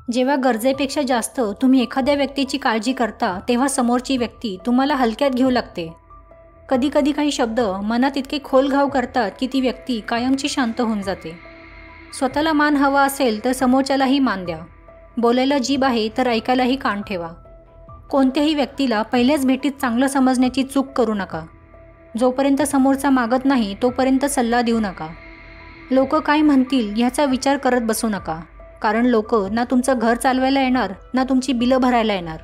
जेव्हा गरजेपेक्षा जास्त तुम्ही एखाद्या व्यक्तीची काळजी करता तेव्हा समोरची व्यक्ती तुम्हाला हलक्यात घेऊ लागते. कधीकधी काही शब्द मनात इतके खोल घाव करतात की ती व्यक्ती कायमची शांत होऊन जाते. स्वतःला मान हवा असेल तर समोरच्यालाही मान द्या. बोलायला जीभ आहे तर ऐकायलाही कान ठेवा. कोणत्याही व्यक्तीला पहिल्याच भेटीत चांगलं समजण्याची चूक करू नका. जोपर्यंत समोरचा मागत नाही तोपर्यंत सल्ला देऊ नका. लोक काय म्हणतील ह्याचा विचार करत बसू नका, कारण लोक ना तुमचं घर चालवायला येणार ना तुमची बिलं भरायला येणार.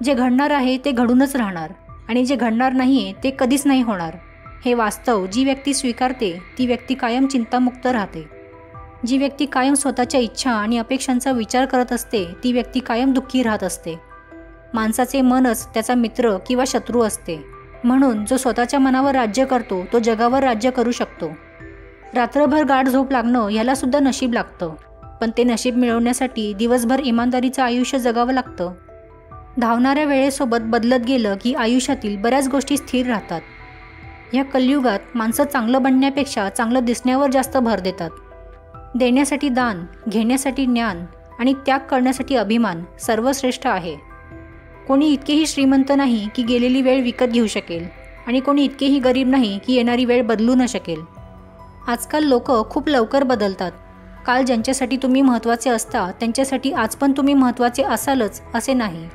जे घडणार आहे ते घडूनच राहणार आणि जे घडणार नाही आहे ते कधीच नाही होणार. हे वास्तव जी व्यक्ती स्वीकारते ती व्यक्ती कायम चिंतामुक्त राहते. जी व्यक्ती कायम स्वतःच्या इच्छा आणि अपेक्षांचा विचार करत असते ती व्यक्ती कायम दुःखी राहत असते. माणसाचे मनच त्याचा मित्र किंवा शत्रू असते. म्हणून जो स्वतःच्या मनावर राज्य करतो तो जगावर राज्य करू शकतो. रात्रभर गाढ झोप लागणं ह्याला सुद्धा नशीब लागतं, पण ते नशीब मिळवण्यासाठी दिवसभर इमानदारीचं आयुष्य जगावं लागतं. धावणाऱ्या वेळेसोबत बदलत गेलं की आयुष्यातील बऱ्याच गोष्टी स्थिर राहतात. ह्या कलियुगात माणसं चांगलं बनण्यापेक्षा चांगलं दिसण्यावर जास्त भर देतात. देण्यासाठी दान, घेण्यासाठी ज्ञान आणि त्याग करण्यासाठी अभिमान सर्वश्रेष्ठ आहे. कोणी इतकेही श्रीमंत नाही की गेलेली वेळ विकत घेऊ शकेल आणि कोणी इतकेही गरीब नाही की येणारी वेळ बदलू न शकेल. आजकाल लोक खूप लवकर बदलतात. काल ज्यांच्यासाठी तुम्ही महत्त्वाचे असता त्यांच्यासाठी आज पण तुम्ही महत्त्वाचे असालच असे नाही.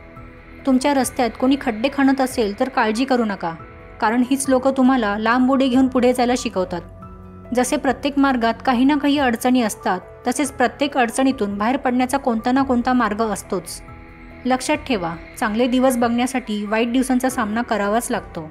तुमच्या रस्त्यात कोणी खड्डे खणत असेल तर काळजी करू नका, कारण हीच लोक तुम्हाला लांब उडी घेऊन पुढे जायला शिकवतात. जसे प्रत्येक मार्गात काही ना काही अडचणी असतात तसेच प्रत्येक अडचणीतून बाहेर पडण्याचा कोणता ना कोणता मार्ग असतोच. लक्षात ठेवा, चांगले दिवस बघण्यासाठी वाईट दिवसांचा सामना करावाच लागतो.